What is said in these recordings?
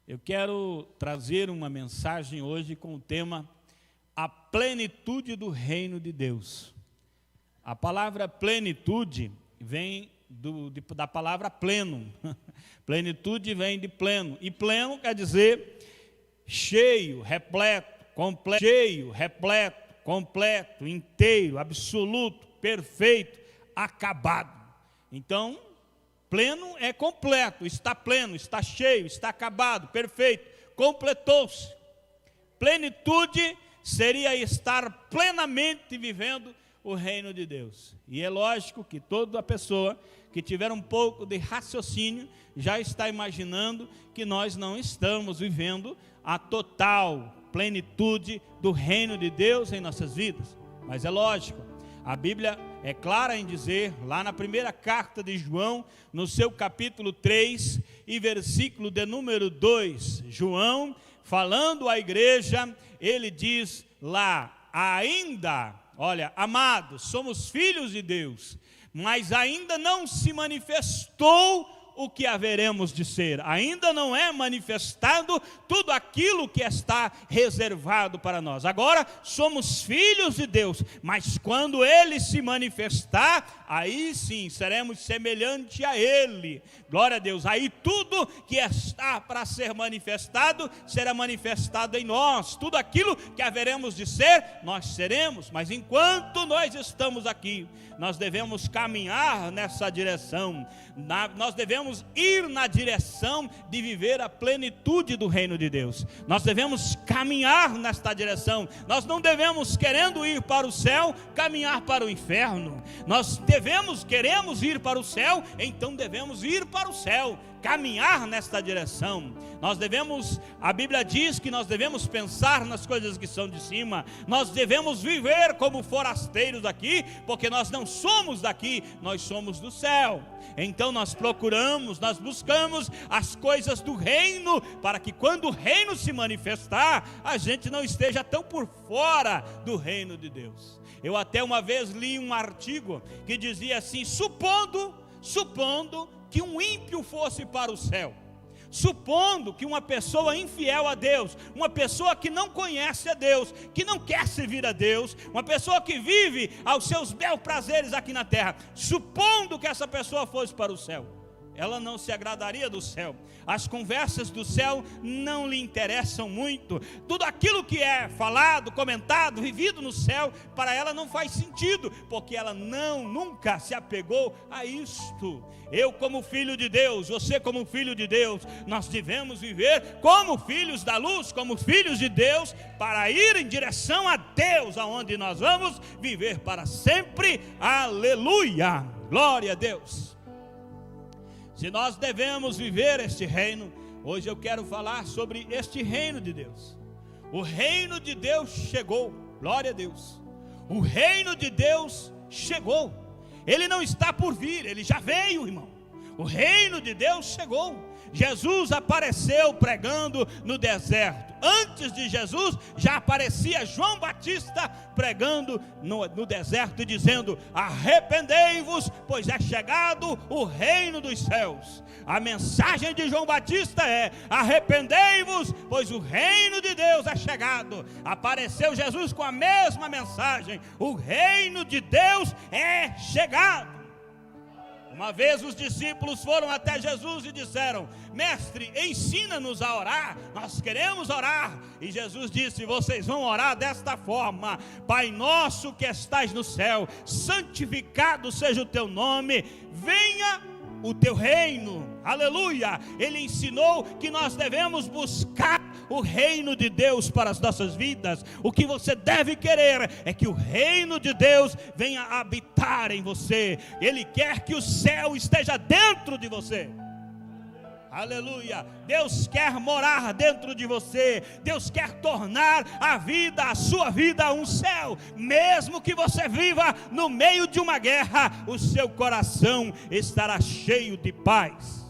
Eu quero trazer uma mensagem hoje com o tema A Plenitude do Reino de Deus. A palavra plenitude vem da palavra pleno. Plenitude vem de pleno. E pleno quer dizer cheio, repleto, completo, inteiro, absoluto, perfeito, acabado. Então, pleno é completo, está cheio, está acabado, perfeito, completou-se. Plenitude seria estar plenamente vivendo o reino de Deus. E é lógico que toda pessoa que tiver um pouco de raciocínio já está imaginando que nós não estamos vivendo a total plenitude do reino de Deus em nossas vidas. Mas é lógico, a Bíblia é clara em dizer, lá na primeira carta de João, no seu capítulo 3 e versículo de número 2, João, falando à igreja, ele diz lá, ainda, olha, amados, somos filhos de Deus, mas ainda não se manifestou o que haveremos de ser, ainda não é manifestado tudo aquilo que está reservado para nós. Agora somos filhos de Deus, mas quando Ele se manifestar, aí sim seremos semelhante a Ele. Glória a Deus, aí tudo que está para ser manifestado, será manifestado em nós. Tudo aquilo que haveremos de ser, nós seremos. Mas enquanto nós estamos aqui, nós devemos caminhar nessa direção, nós devemos ir na direção de viver a plenitude do reino de Deus. Nós devemos caminhar nesta direção. Nós não devemos, querendo ir para o céu, caminhar para o inferno. Nós queremos ir para o céu, então devemos ir para o céu, caminhar nesta direção. A Bíblia diz que nós devemos pensar nas coisas que são de cima. Nós devemos viver como forasteiros aqui, porque nós não somos daqui, nós somos do céu. Então nós buscamos as coisas do reino, para que quando o reino se manifestar, a gente não esteja tão por fora do reino de Deus. Eu até uma vez li um artigo que dizia assim, supondo que um ímpio fosse para o céu, supondo que uma pessoa infiel a Deus, uma pessoa que não conhece a Deus, que não quer servir a Deus, uma pessoa que vive aos seus belos prazeres aqui na terra, supondo que essa pessoa fosse para o céu, ela não se agradaria do céu. As conversas do céu não lhe interessam muito. Tudo aquilo que é falado, comentado, vivido no céu, para ela não faz sentido, porque ela nunca se apegou a isto. Eu como filho de Deus, você como filho de Deus, nós devemos viver como filhos da luz, como filhos de Deus, para ir em direção a Deus, aonde nós vamos viver para sempre. Aleluia, glória a Deus. Se nós devemos viver este reino, hoje eu quero falar sobre este reino de Deus. O reino de Deus chegou, glória a Deus. O reino de Deus chegou. Ele não está por vir, ele já veio, irmão. O reino de Deus chegou. Jesus apareceu pregando no deserto. Antes de Jesus, já aparecia João Batista pregando no deserto, dizendo, arrependei-vos, pois é chegado o reino dos céus. A mensagem de João Batista é, arrependei-vos, pois o reino de Deus é chegado. Apareceu Jesus com a mesma mensagem, o reino de Deus é chegado. Uma vez os discípulos foram até Jesus e disseram, mestre, ensina-nos a orar, nós queremos orar. E Jesus disse, vocês vão orar desta forma, Pai nosso que estais no céu, santificado seja o teu nome, venha o teu reino, aleluia. Ele ensinou que nós devemos buscar o reino de Deus para as nossas vidas. O que você deve querer é que o reino de Deus venha habitar em você. Ele quer que o céu esteja dentro de você. Aleluia, Deus quer morar dentro de você. Deus quer tornar a sua vida um céu. Mesmo que você viva no meio de uma guerra, o seu coração estará cheio de paz.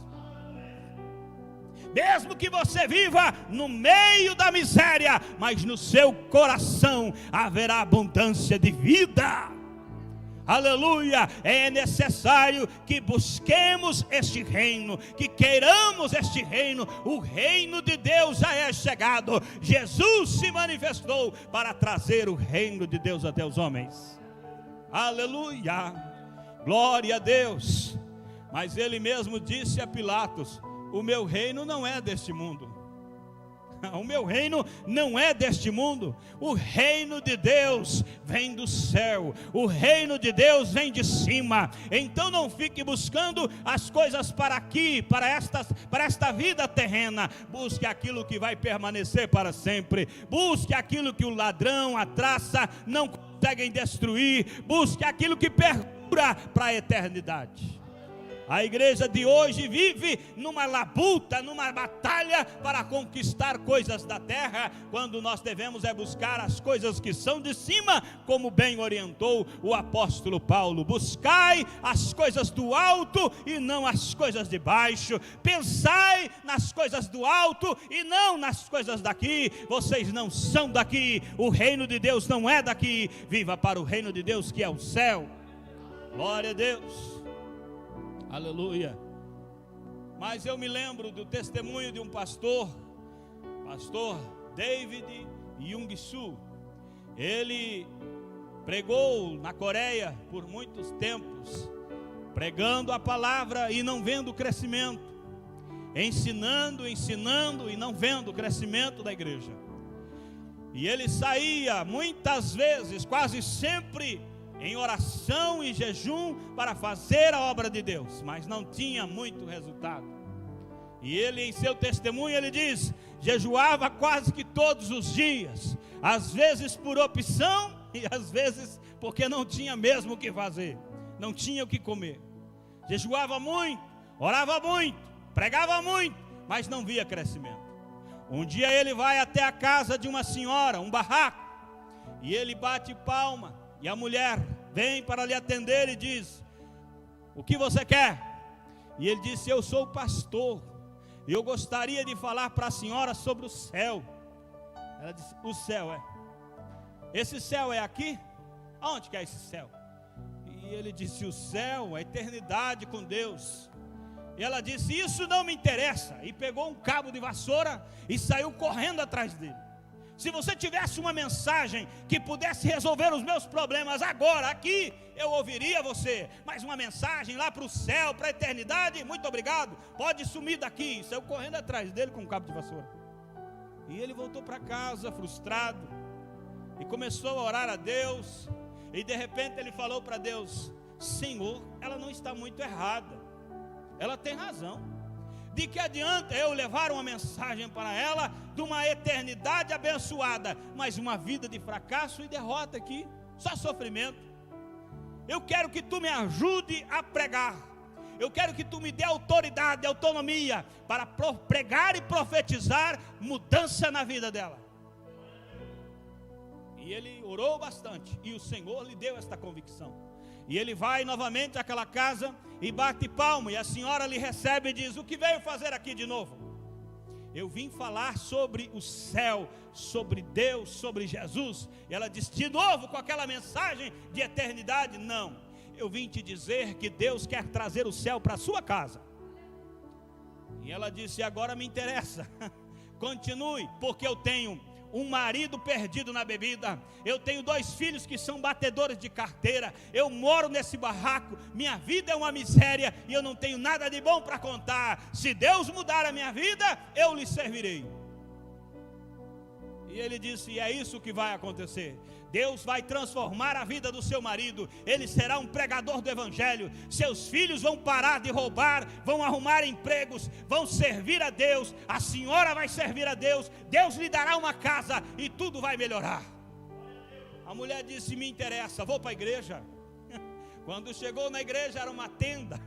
Mesmo que você viva no meio da miséria, mas no seu coração haverá abundância de vida. aleluia, é necessário que busquemos este reino, que queiramos este reino. O reino de Deus já é chegado. Jesus se manifestou para trazer o reino de Deus até os homens. Aleluia, glória a Deus. Mas ele mesmo disse a Pilatos: o meu reino não é deste mundo. O meu reino não é deste mundo. O reino de Deus vem do céu. O reino de Deus vem de cima. Então não fique buscando as coisas para aqui, para esta vida terrena. Busque aquilo que vai permanecer para sempre. Busque aquilo que o ladrão, a traça não conseguem destruir. Busque aquilo que perdura para a eternidade. A igreja de hoje vive numa labuta, numa batalha para conquistar coisas da terra, quando nós devemos buscar as coisas que são de cima, como bem orientou o apóstolo Paulo. Buscai as coisas do alto e não as coisas de baixo. Pensai nas coisas do alto e não nas coisas daqui. Vocês não são daqui, o reino de Deus não é daqui. Viva para o reino de Deus, que é o céu. Glória a Deus. Aleluia. Mas eu me lembro do testemunho de um pastor David Young-Soo. Ele pregou na Coreia por muitos tempos, pregando a palavra e não vendo crescimento, ensinando e não vendo o crescimento da igreja. E ele saía muitas vezes, quase sempre, em oração e jejum para fazer a obra de Deus, mas não tinha muito resultado. E ele, em seu testemunho, ele diz: jejuava quase que todos os dias, às vezes por opção e às vezes porque não tinha mesmo o que fazer, não tinha o que comer. Jejuava muito, orava muito, pregava muito, mas não via crescimento. Um dia ele vai até a casa de uma senhora, um barraco, e ele bate palma. E a mulher vem para lhe atender e diz: o que você quer? E ele disse: eu sou o pastor, e eu gostaria de falar para a senhora sobre o céu. Ela disse: o céu é? Esse céu é aqui? Aonde que é esse céu? E ele disse: o céu, a eternidade com Deus. E ela disse: isso não me interessa. E pegou um cabo de vassoura e saiu correndo atrás dele. Se você tivesse uma mensagem que pudesse resolver os meus problemas agora, aqui, eu ouviria você. Mas uma mensagem lá para o céu, para a eternidade, muito obrigado, pode sumir daqui. Saiu correndo atrás dele com um cabo de vassoura. E ele voltou para casa frustrado e começou a orar a Deus. E de repente ele falou para Deus: Senhor, ela não está muito errada, ela tem razão. De que adianta eu levar uma mensagem para ela de uma eternidade abençoada, mas uma vida de fracasso e derrota aqui, só sofrimento. Eu quero que tu me ajude a pregar. Eu quero que tu me dê autoridade, autonomia para pregar e profetizar mudança na vida dela. E ele orou bastante e o Senhor lhe deu esta convicção. E ele vai novamente àquela casa e bate palma, e a senhora lhe recebe e diz: o que veio fazer aqui de novo? Eu vim falar sobre o céu, sobre Deus, sobre Jesus. E ela disse de novo com aquela mensagem de eternidade: não, eu vim te dizer que Deus quer trazer o céu para a sua casa. E ela disse: agora me interessa, continue, porque eu tenho um marido perdido na bebida, eu tenho 2 filhos que são batedores de carteira, eu moro nesse barraco, minha vida é uma miséria e eu não tenho nada de bom para contar. Se Deus mudar a minha vida, eu lhe servirei. E ele disse: e é isso que vai acontecer. Deus vai transformar a vida do seu marido, ele será um pregador do evangelho, seus filhos vão parar de roubar, vão arrumar empregos, vão servir a Deus, a senhora vai servir a Deus, Deus lhe dará uma casa e tudo vai melhorar. A mulher disse: me interessa, vou para a igreja. Quando chegou na igreja era uma tenda,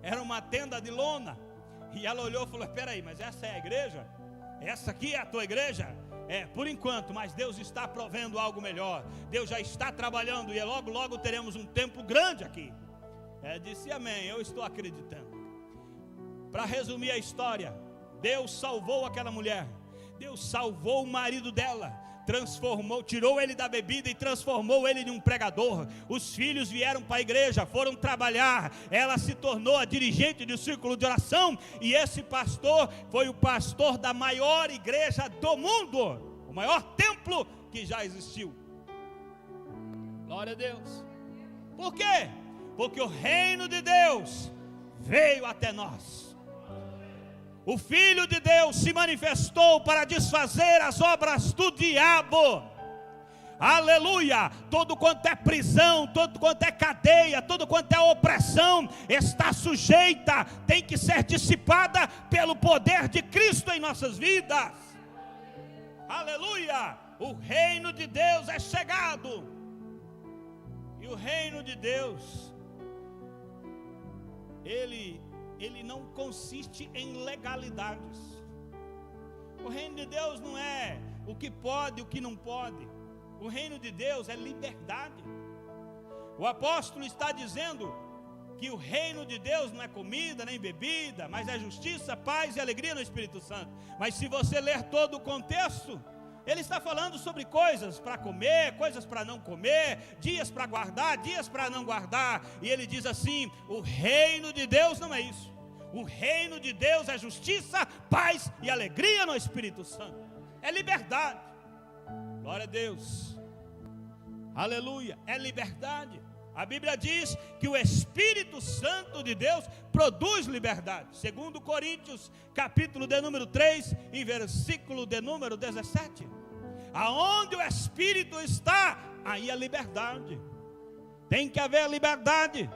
era uma tenda de lona, e ela olhou e falou: espera aí, mas essa é a igreja? Essa aqui é a tua igreja? É, por enquanto, mas Deus está provendo algo melhor. Deus já está trabalhando e logo, logo teremos um tempo grande aqui. Disse amém, eu estou acreditando. Para resumir a história, Deus salvou aquela mulher. Deus salvou o marido dela. tirou ele da bebida e transformou ele em um pregador. Os filhos vieram para a igreja, foram trabalhar, ela se tornou a dirigente do círculo de oração, e esse pastor foi o pastor da maior igreja do mundo, o maior templo que já existiu. Glória a Deus. Por quê? Porque o reino de Deus veio até nós. O Filho de Deus se manifestou para desfazer as obras do diabo. Aleluia! Todo quanto é prisão, todo quanto é cadeia, todo quanto é opressão, está sujeita, tem que ser dissipada pelo poder de Cristo em nossas vidas. Aleluia! O reino de Deus é chegado. E o reino de Deus, ele não consiste em legalidades. O reino de Deus não é o que pode e o que não pode. O reino de Deus é liberdade. O apóstolo está dizendo que o reino de Deus não é comida nem bebida, mas é justiça, paz e alegria no Espírito Santo. Mas se você ler todo o contexto, ele está falando sobre coisas para comer, coisas para não comer, dias para guardar, dias para não guardar. E ele diz assim: o reino de Deus não é isso. O reino de Deus é justiça, paz e alegria no Espírito Santo. É liberdade. Glória a Deus. Aleluia. É liberdade. A Bíblia diz que o Espírito Santo de Deus produz liberdade. Segundo Coríntios, capítulo de número 3, e versículo de número 17. Aonde o Espírito está, aí a liberdade. Tem que haver liberdade.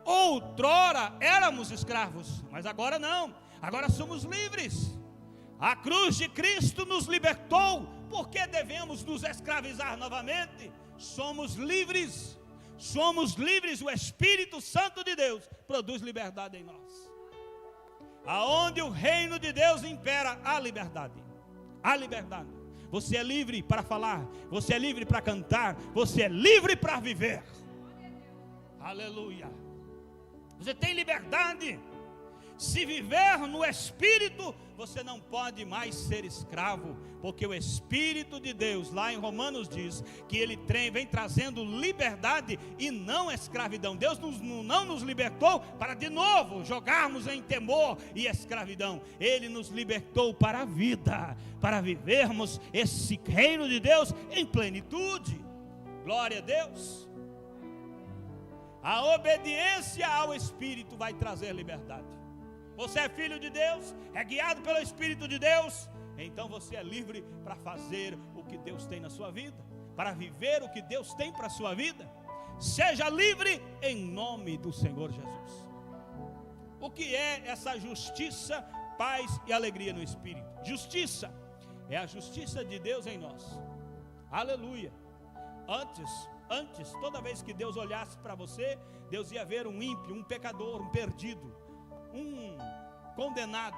Outrora éramos escravos, mas agora não. Agora somos livres. A cruz de Cristo nos libertou. Por que devemos nos escravizar novamente? Somos livres. Somos livres, o Espírito Santo de Deus produz liberdade em nós. Aonde o reino de Deus impera, há liberdade. Há liberdade. Você é livre para falar, você é livre para cantar, você é livre para viver. Aleluia. Você tem liberdade. Se viver no Espírito, você não pode mais ser escravo, porque o Espírito de Deus, lá em Romanos diz, que ele vem trazendo liberdade e não escravidão. Deus não nos libertou para de novo jogarmos em temor e escravidão. Ele nos libertou para a vida, para vivermos esse reino de Deus em plenitude. Glória a Deus. A obediência ao Espírito vai trazer liberdade. Você é filho de Deus, é guiado pelo Espírito de Deus, então você é livre para fazer o que Deus tem na sua vida, para viver o que Deus tem para a sua vida. Seja livre em nome do Senhor Jesus. O que é essa justiça, paz e alegria no Espírito? Justiça é a justiça de Deus em nós. Aleluia. Antes, toda vez que Deus olhasse para você, Deus ia ver um ímpio, um pecador, um perdido, um condenado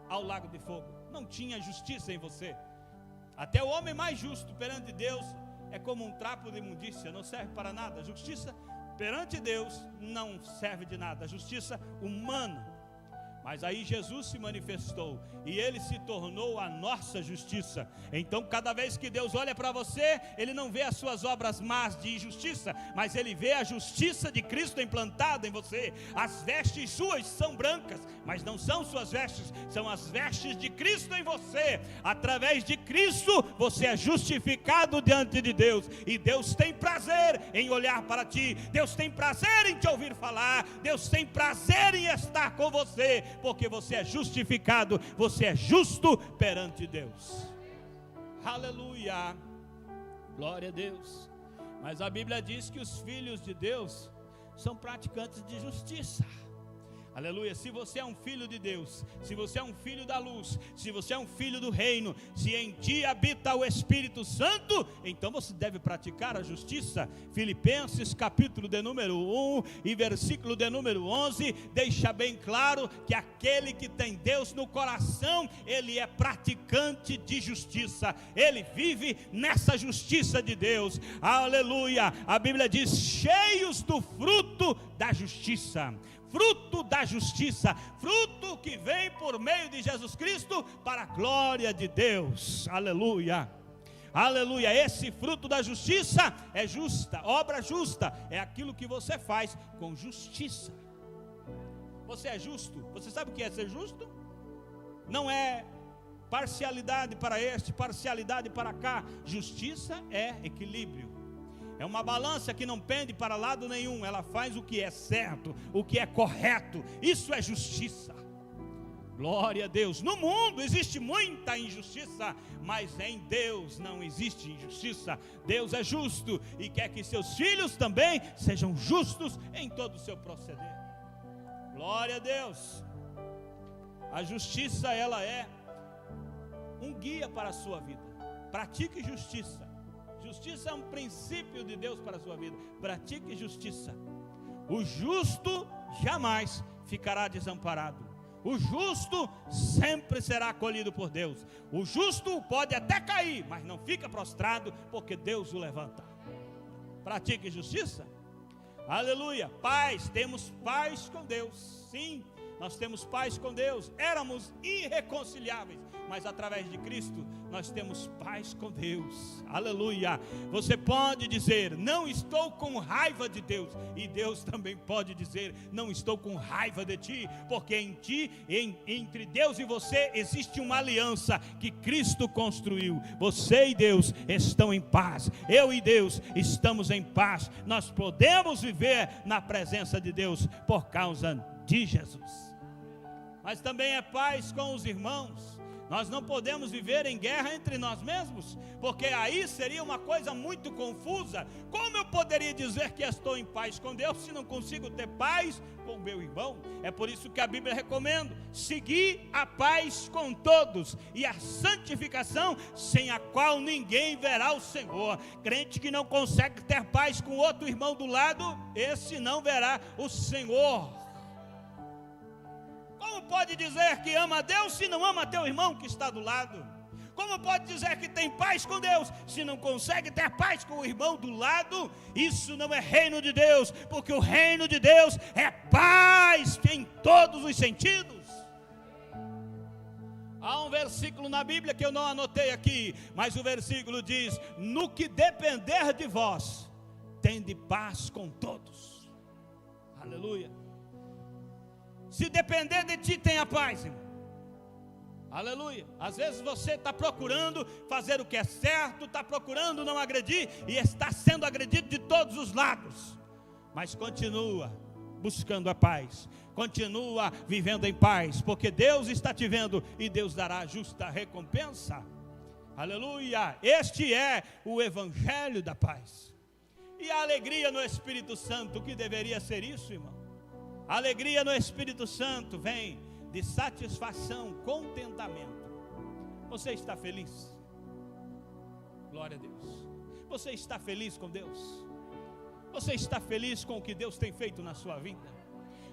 ao lago de fogo. Não tinha justiça em você. Até o homem mais justo perante Deus é como um trapo de imundícia, não serve para nada. A justiça perante Deus não serve de nada. A justiça humana. Mas aí Jesus se manifestou e ele se tornou a nossa justiça. Então cada vez que Deus olha para você, ele não vê as suas obras más de injustiça, mas ele vê a justiça de Cristo implantada em você. As vestes suas são brancas, mas não são suas vestes, são as vestes de Cristo em você. Através de Cristo você é justificado diante de Deus, e Deus tem prazer em olhar para ti, Deus tem prazer em te ouvir falar, Deus tem prazer em estar com você, porque você é justificado, você é justo perante Deus. Aleluia, glória a Deus. Mas a Bíblia diz que os filhos de Deus são praticantes de justiça. Aleluia. Se você é um filho de Deus, se você é um filho da luz, se você é um filho do reino, se em ti habita o Espírito Santo, então você deve praticar a justiça. Filipenses capítulo de número 1 e versículo de número 11 deixa bem claro que aquele que tem Deus no coração, ele é praticante de justiça, ele vive nessa justiça de Deus. Aleluia. A Bíblia diz: cheios do fruto da justiça. Fruto da justiça, fruto que vem por meio de Jesus Cristo para a glória de Deus. Aleluia. Aleluia. Esse fruto da justiça é justa, obra justa, é aquilo que você faz com justiça. Você é justo? Você sabe o que é ser justo? Não é parcialidade para este, parcialidade para cá. Justiça é equilíbrio. É uma balança que não pende para lado nenhum. Ela faz o que é certo, o que é correto. Isso é justiça. Glória a Deus. No mundo existe muita injustiça, mas em Deus não existe injustiça. Deus é justo e quer que seus filhos também sejam justos em todo o seu proceder. Glória a Deus. A justiça, ela é um guia para a sua vida. Pratique justiça. Justiça é um princípio de Deus para a sua vida. Pratique justiça. O justo jamais ficará desamparado. O justo sempre será acolhido por Deus. O justo pode até cair, mas não fica prostrado, porque Deus o levanta. Pratique justiça. Aleluia. Paz, temos paz com Deus. Sim, nós temos paz com Deus. Éramos irreconciliáveis, mas através de Cristo nós temos paz com Deus. Aleluia. Você pode dizer: não estou com raiva de Deus, e Deus também pode dizer: não estou com raiva de ti, porque em ti, entre Deus e você, existe uma aliança que Cristo construiu. Você e Deus estão em paz. Eu e Deus estamos em paz. Nós podemos viver na presença de Deus por causa de Jesus. Mas também é paz com os irmãos. Nós não podemos viver em guerra entre nós mesmos, porque aí seria uma coisa muito confusa. Como eu poderia dizer que estou em paz com Deus se não consigo ter paz com o meu irmão? É por isso que a Bíblia recomenda seguir a paz com todos e a santificação, sem a qual ninguém verá o Senhor. Crente que não consegue ter paz com outro irmão do lado, esse não verá o Senhor. Como pode dizer que ama a Deus se não ama teu irmão que está do lado? Como pode dizer que tem paz com Deus se não consegue ter paz com o irmão do lado? Isso não é reino de Deus, porque o reino de Deus é paz em todos os sentidos. Há um versículo na Bíblia que eu não anotei aqui, mas o versículo diz: no que depender de vós, tende paz com todos. Aleluia. Se depender de ti, tenha paz, irmão. Aleluia. Às vezes você está procurando fazer o que é certo, está procurando não agredir, e está sendo agredido de todos os lados. Mas continua buscando a paz, continua vivendo em paz, porque Deus está te vendo e Deus dará a justa recompensa. Aleluia. Este é o evangelho da paz. E a alegria no Espírito Santo, o que deveria ser isso, irmão? A alegria no Espírito Santo vem de satisfação, contentamento. Você está feliz? Glória a Deus. Você está feliz com Deus? Você está feliz com o que Deus tem feito na sua vida?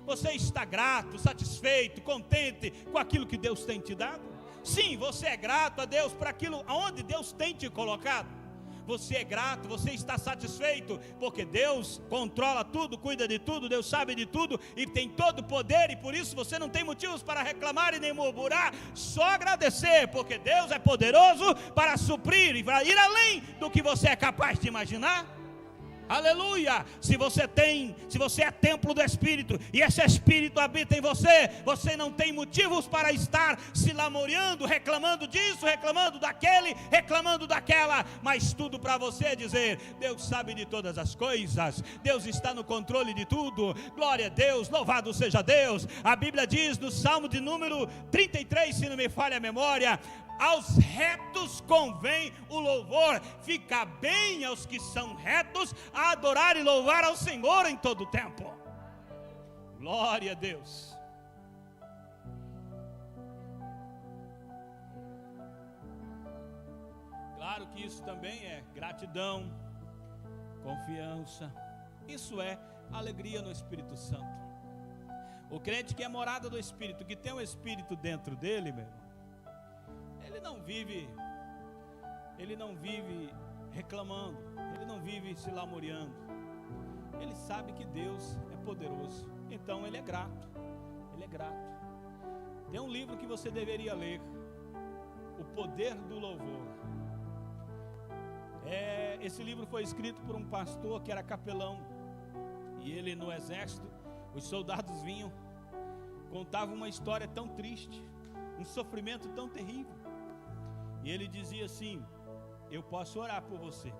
Você está grato, satisfeito, contente com aquilo que Deus tem te dado? Sim, você é grato a Deus por aquilo aonde Deus tem te colocado. Você é grato, você está satisfeito, porque Deus controla tudo, cuida de tudo, Deus sabe de tudo e tem todo o poder, e por isso você não tem motivos para reclamar e nem murmurar, só agradecer, porque Deus é poderoso para suprir e para ir além do que você é capaz de imaginar. Aleluia. Se você é templo do Espírito e esse Espírito habita em você, você não tem motivos para estar se lamuriando, reclamando disso, reclamando daquele, reclamando daquela, mas tudo para você dizer: Deus sabe de todas as coisas, Deus está no controle de tudo. Glória a Deus, louvado seja Deus. A Bíblia diz no Salmo de número 33, se não me falha a memória: aos retos convém o louvor, fica bem aos que são retos a adorar e louvar ao Senhor em todo o tempo. Glória a Deus. Claro que isso também é gratidão, confiança. Isso é alegria no Espírito Santo. O crente que é morada do Espírito, que tem o Espírito dentro dele, meu irmão, ele não vive reclamando, ele não vive se lamuriando. Ele sabe que Deus é poderoso, então ele é grato. Tem um livro que você deveria ler: O Poder do Louvor. Esse livro foi escrito por um pastor que era capelão. E ele, no exército, os soldados vinham, contavam uma história tão triste, um sofrimento tão terrível. E ele dizia assim: eu posso orar por você,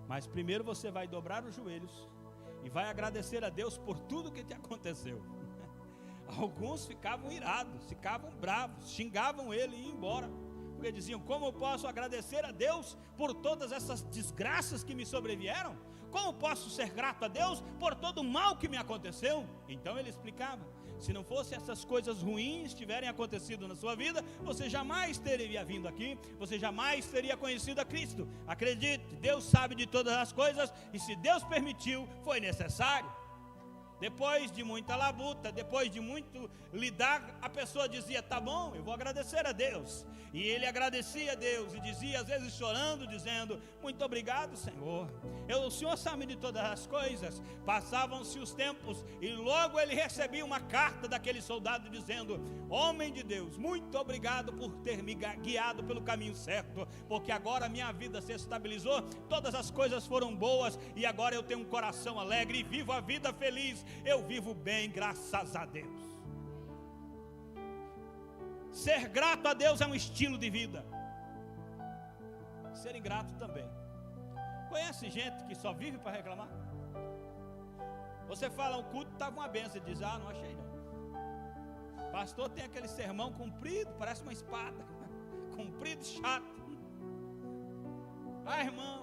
mas primeiro você vai dobrar os joelhos e vai agradecer a Deus por tudo que te aconteceu. Alguns ficavam irados, ficavam bravos, xingavam ele e iam embora, porque diziam: como eu posso agradecer a Deus por todas essas desgraças que me sobrevieram? Como posso ser grato a Deus por todo o mal que me aconteceu? Então ele explicava: se não fosse essas coisas ruins tiverem acontecido na sua vida, você jamais teria vindo aqui, você jamais teria conhecido a Cristo. Acredite, Deus sabe de todas as coisas, e se Deus permitiu, foi necessário. Depois de muita labuta, depois de muito lidar, a pessoa dizia: tá bom, eu vou agradecer a Deus. E ele agradecia a Deus e dizia, às vezes chorando, dizendo: muito obrigado, Senhor, o Senhor sabe de todas as coisas. Passavam-se os tempos e logo ele recebia uma carta daquele soldado dizendo: homem de Deus, muito obrigado por ter me guiado pelo caminho certo, porque agora minha vida se estabilizou, todas as coisas foram boas e agora eu tenho um coração alegre e vivo a vida feliz. Eu vivo bem, graças a Deus. Ser grato a Deus é um estilo de vida. Ser ingrato também. Conhece gente que só vive para reclamar? Você fala: o culto estava uma benção, ele diz: não achei não. Pastor tem aquele sermão comprido, parece uma espada, comprido e chato.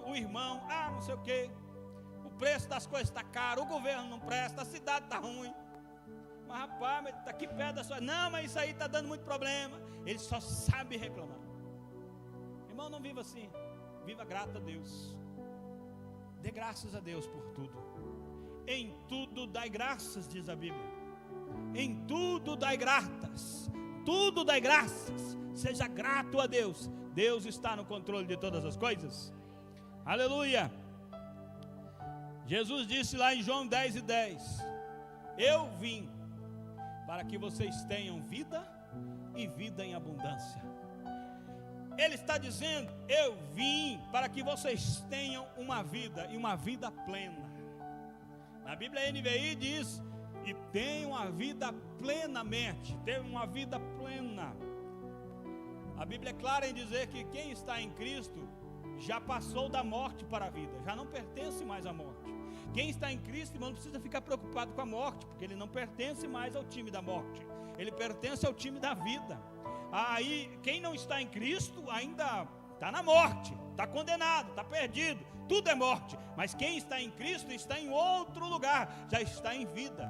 O irmão, não sei o que. O preço das coisas está caro, o governo não presta, a cidade está ruim. Mas rapaz, está aqui perto da sua... Não, mas isso aí está dando muito problema. Ele só sabe reclamar. Irmão, não viva assim. Viva grato a Deus. Dê graças a Deus por tudo. Em tudo dai graças, diz a Bíblia. Em tudo dai graças. Tudo dai graças. Seja grato a Deus. Deus está no controle de todas as coisas. Aleluia. Jesus disse lá em João 10:10: eu vim para que vocês tenham vida e vida em abundância. Ele está dizendo: eu vim para que vocês tenham uma vida e uma vida plena. Na Bíblia NVI diz: e tenham a vida plenamente, tenham uma vida plena. A Bíblia é clara em dizer que quem está em Cristo já passou da morte para a vida, já não pertence mais à morte. Quem está em Cristo, irmão, não precisa ficar preocupado com a morte, porque ele não pertence mais ao time da morte, ele pertence ao time da vida. Aí, quem não está em Cristo ainda está na morte, está condenado, está perdido, tudo é morte. Mas quem está em Cristo está em outro lugar, já está em vida.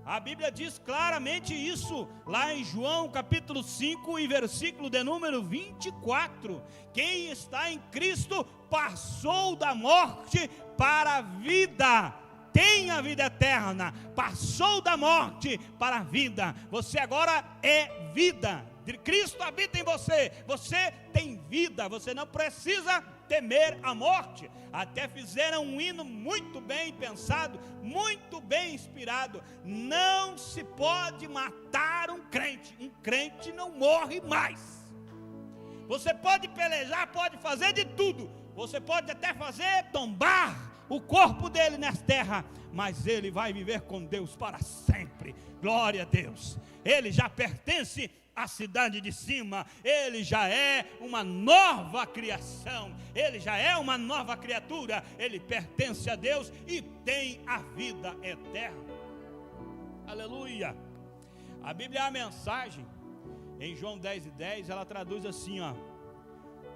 A Bíblia diz claramente isso, lá em João capítulo 5 e versículo de número 24. Quem está em Cristo passou da morte para a vida, tem a vida eterna, passou da morte para a vida. Você agora é vida, Cristo habita em você, você tem vida, você não precisa temer a morte. Até fizeram um hino muito bem pensado, muito bem inspirado: não se pode matar um crente não morre mais. Você pode pelejar, pode fazer de tudo, você pode até fazer tombar o corpo dele nessa terra, mas ele vai viver com Deus para sempre. Glória a Deus. Ele já pertence à cidade de cima, ele já é uma nova criação, ele já é uma nova criatura, ele pertence a Deus e tem a vida eterna. Aleluia. A Bíblia, a mensagem em João 10:10, ela traduz assim,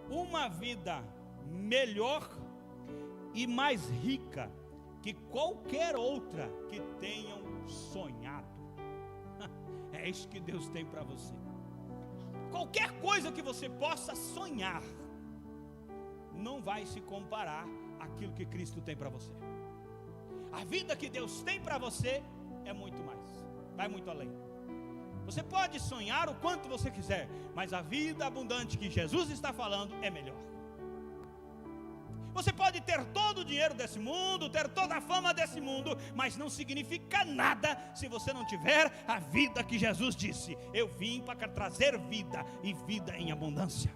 uma vida melhor e mais rica que qualquer outra que tenham sonhado. É isso que Deus tem para você. Qualquer coisa que você possa sonhar não vai se comparar àquilo que Cristo tem para você. A vida que Deus tem para você é muito mais, vai muito além. Você pode sonhar o quanto você quiser, mas a vida abundante que Jesus está falando é melhor. Você pode ter todo o dinheiro desse mundo, ter toda a fama desse mundo, mas não significa nada se você não tiver a vida que Jesus disse: eu vim para trazer vida e vida em abundância,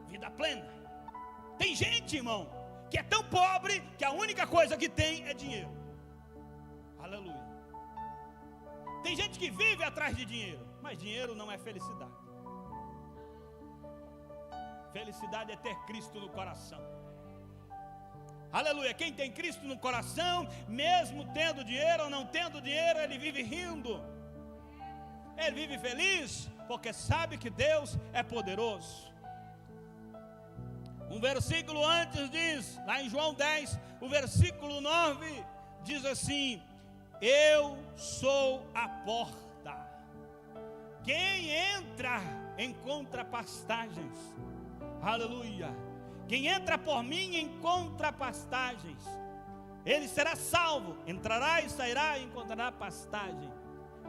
vida plena. Tem gente, irmão, que é tão pobre que a única coisa que tem é dinheiro. Aleluia. Tem gente que vive atrás de dinheiro, mas dinheiro não é felicidade. Felicidade é ter Cristo no coração. Aleluia. Quem tem Cristo no coração, mesmo tendo dinheiro ou não tendo dinheiro, ele vive rindo. Ele vive feliz, porque sabe que Deus é poderoso. Um versículo antes diz, lá em João 10, o versículo 9, diz assim: eu sou a porta. Quem entra encontra pastagens. Aleluia. Quem entra por mim encontra pastagens. Ele será salvo, entrará e sairá e encontrará pastagem.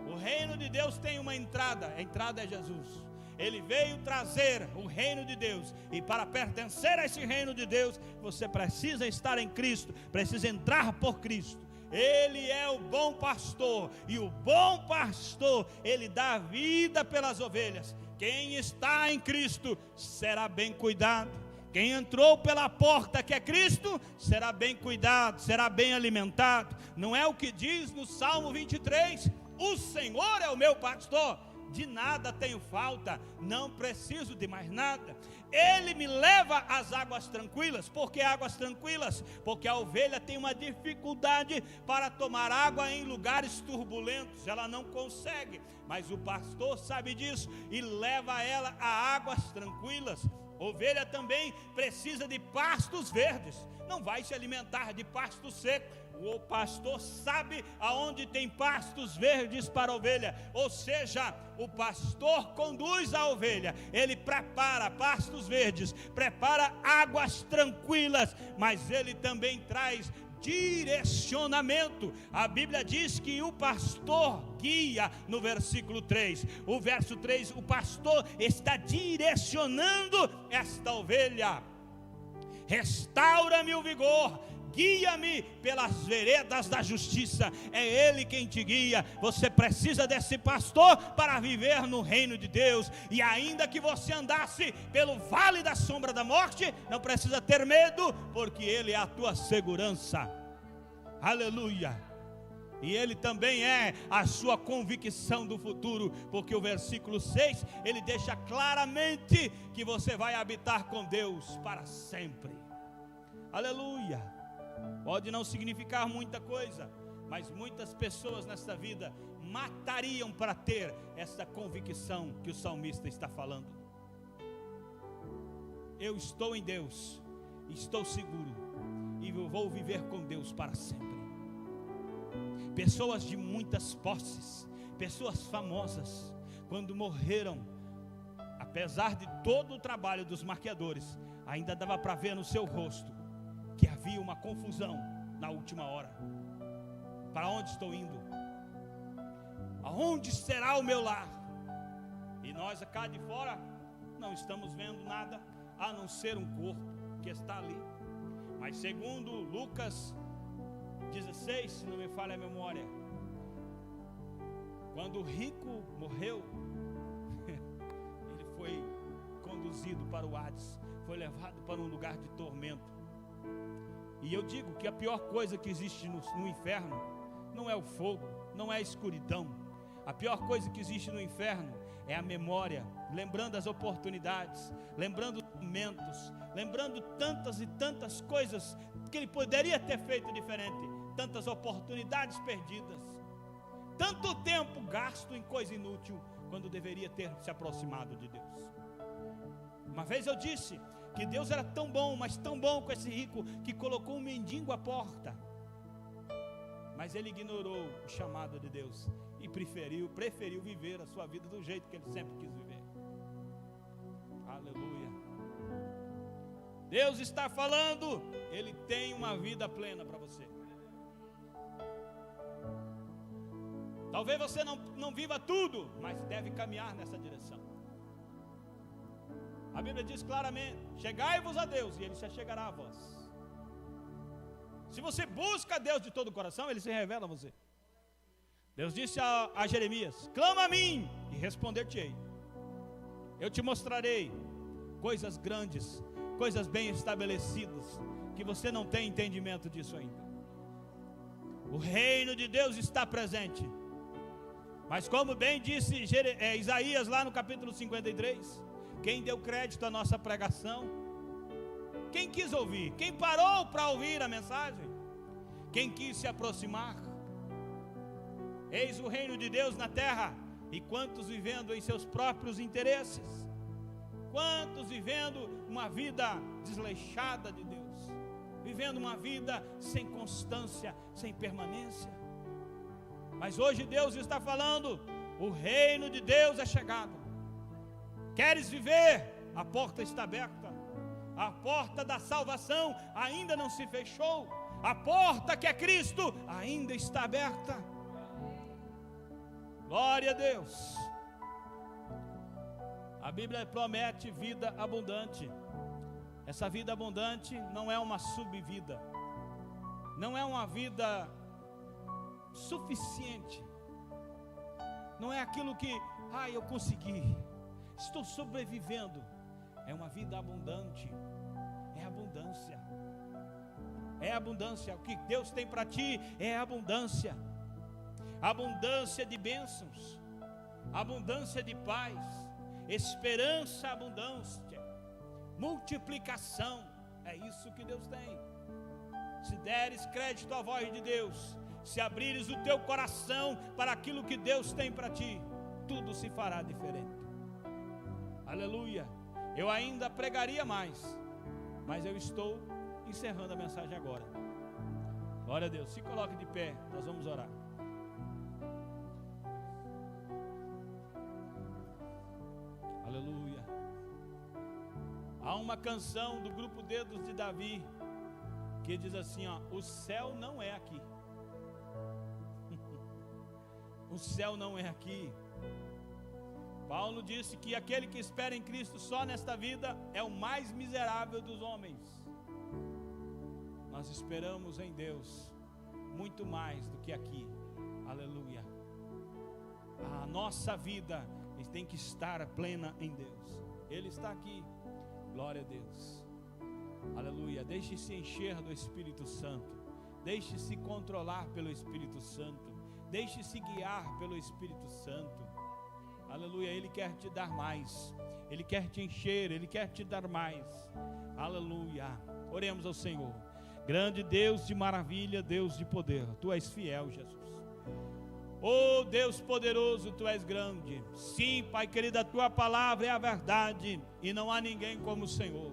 O reino de Deus tem uma entrada, a entrada é Jesus. Ele veio trazer o reino de Deus, e para pertencer a esse reino de Deus, você precisa estar em Cristo, precisa entrar por Cristo. Ele é o bom pastor, e o bom pastor, ele dá a vida pelas ovelhas. Quem está em Cristo será bem cuidado. Quem entrou pela porta que é Cristo, será bem cuidado, será bem alimentado. Não é o que diz no Salmo 23? O Senhor é o meu pastor, de nada tenho falta, não preciso de mais nada. Ele me leva às águas tranquilas. Por que águas tranquilas? Porque a ovelha tem uma dificuldade para tomar água em lugares turbulentos, ela não consegue, mas o pastor sabe disso e leva ela a águas tranquilas. Ovelha também precisa de pastos verdes, não vai se alimentar de pasto seco. O pastor sabe aonde tem pastos verdes para a ovelha, ou seja, o pastor conduz a ovelha, ele prepara pastos verdes, prepara águas tranquilas, mas ele também traz direcionamento. A Bíblia diz que o pastor guia no versículo 3. O verso 3, o pastor está direcionando esta ovelha. Restaura-me o vigor, guia-me pelas veredas da justiça. É Ele quem te guia. Você precisa desse pastor para viver no reino de Deus. E ainda que você andasse pelo vale da sombra da morte, não precisa ter medo, porque Ele é a tua segurança. Aleluia. E Ele também é a sua convicção do futuro, porque o versículo 6, ele deixa claramente que você vai habitar com Deus para sempre. Aleluia. Pode não significar muita coisa, mas muitas pessoas nesta vida matariam para ter essa convicção que o salmista está falando. Eu estou em Deus, estou seguro, e vou viver com Deus para sempre. Pessoas de muitas posses, pessoas famosas, quando morreram, apesar de todo o trabalho dos maquiadores, ainda dava para ver no seu rosto que havia uma confusão na última hora. Para onde estou indo? Aonde será o meu lar? E nós cá de fora não estamos vendo nada a não ser um corpo que está ali. Mas segundo Lucas 16, se não me falha a memória, quando o rico morreu, ele foi conduzido para o Hades, foi levado para um lugar de tormento. E eu digo que a pior coisa que existe no inferno não é o fogo, não é a escuridão. A pior coisa que existe no inferno é a memória, lembrando as oportunidades, lembrando os momentos, lembrando tantas e tantas coisas que ele poderia ter feito diferente, tantas oportunidades perdidas, tanto tempo gasto em coisa inútil, quando deveria ter se aproximado de Deus. Uma vez eu disse que Deus era tão bom, mas tão bom com esse rico, que colocou um mendigo à porta, mas ele ignorou o chamado de Deus e preferiu viver a sua vida do jeito que ele sempre quis viver. Aleluia. Deus está falando, Ele tem uma vida plena para você. Talvez você não viva tudo, mas deve caminhar nessa direção. A Bíblia diz claramente: chegai-vos a Deus e Ele se chegará a vós. Se você busca a Deus de todo o coração, Ele se revela a você. Deus disse a Jeremias: clama a mim e responder-te-ei. Eu te mostrarei coisas grandes coisas bem estabelecidas, que você não tem entendimento disso ainda. O reino de Deus está presente. Mas como bem disse Isaías lá no capítulo 53, quem deu crédito à nossa pregação? Quem quis ouvir? Quem parou para ouvir a mensagem? Quem quis se aproximar? Eis o reino de Deus na terra, e quantos vivendo em seus próprios interesses? Quantos vivendo uma vida desleixada de Deus? Vivendo uma vida sem constância, sem permanência. Mas hoje Deus está falando, o reino de Deus é chegado. Queres viver? A porta está aberta. A porta da salvação ainda não se fechou. A porta que é Cristo ainda está aberta. Glória a Deus. A Bíblia promete vida abundante. Essa vida abundante não é uma subvida, não é uma vida suficiente, não é aquilo que, eu consegui, estou sobrevivendo. É uma vida abundante, é abundância, é abundância. O que Deus tem para ti é abundância, abundância de bênçãos, abundância de paz, esperança, abundância, multiplicação. É isso que Deus tem. Se deres crédito à voz de Deus, se abrires o teu coração para aquilo que Deus tem para ti, tudo se fará diferente. Aleluia. Eu ainda pregaria mais, mas eu estou encerrando a mensagem agora. Glória a Deus. Se coloque de pé, nós vamos orar. Aleluia. Há uma canção do grupo Dedos de Davi que diz assim, o céu não é aqui. O céu não é aqui. Paulo disse que aquele que espera em Cristo só nesta vida é o mais miserável dos homens. Nós esperamos em Deus muito mais do que aqui. Aleluia. A nossa vida tem que estar plena em Deus. Ele está aqui. Glória a Deus. Aleluia. Deixe-se encher do Espírito Santo. Deixe-se controlar pelo Espírito Santo. Deixe-se guiar pelo Espírito Santo. Aleluia. Ele quer te dar mais. Ele quer te encher. Ele quer te dar mais. Aleluia. Oremos ao Senhor. Grande Deus de maravilha, Deus de poder, Tu és fiel, Jesus. Oh Deus poderoso, Tu és grande. Sim, Pai querido, a Tua palavra é a verdade, e não há ninguém como o Senhor.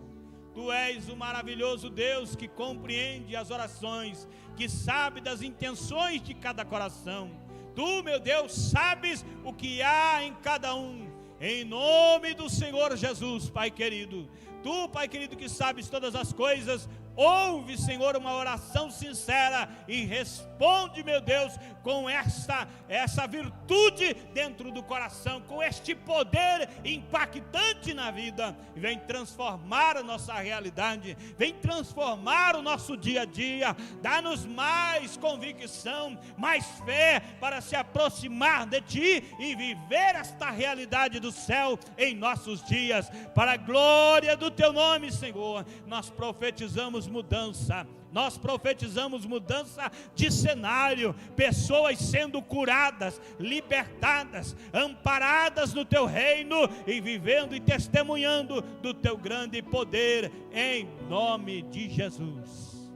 Tu és o maravilhoso Deus que compreende as orações, que sabe das intenções de cada coração. Tu, meu Deus, sabes o que há em cada um. Em nome do Senhor Jesus, Pai querido. Tu, Pai querido, que sabes todas as coisas, ouve, Senhor, uma oração sincera e responde, meu Deus, com essa virtude dentro do coração, com este poder impactante na vida. Vem transformar a nossa realidade, vem transformar o nosso dia a dia. Dá-nos mais convicção, mais fé para se aproximar de Ti e viver esta realidade do céu em nossos dias. Para a glória do Teu nome, Senhor, nós profetizamos mudança. Nós profetizamos mudança de cenário, pessoas sendo curadas, libertadas, amparadas no Teu reino e vivendo e testemunhando do Teu grande poder, em nome de Jesus.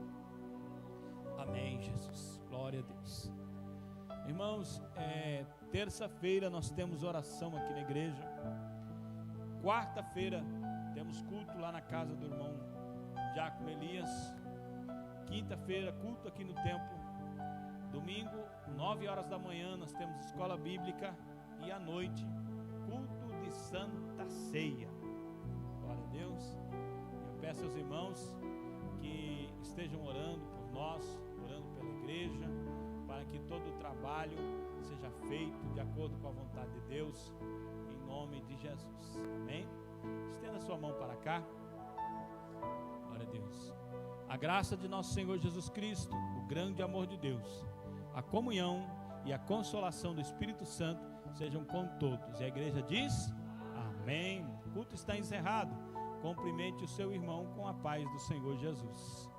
Amém, Jesus. Glória a Deus. Irmãos, terça-feira nós temos oração aqui na igreja. Quarta-feira temos culto lá na casa do irmão Jacob Elias. Quinta-feira, culto aqui no templo. Domingo, 9 horas da manhã, nós temos escola bíblica. E à noite, culto de Santa Ceia. Glória a Deus. Eu peço aos irmãos que estejam orando por nós, orando pela igreja, para que todo o trabalho seja feito de acordo com a vontade de Deus, em nome de Jesus. Amém? Estenda sua mão para cá. Glória a Deus. A graça de nosso Senhor Jesus Cristo, o grande amor de Deus, a comunhão e a consolação do Espírito Santo sejam com todos. E a igreja diz: amém. O culto está encerrado. Cumprimente o seu irmão com a paz do Senhor Jesus.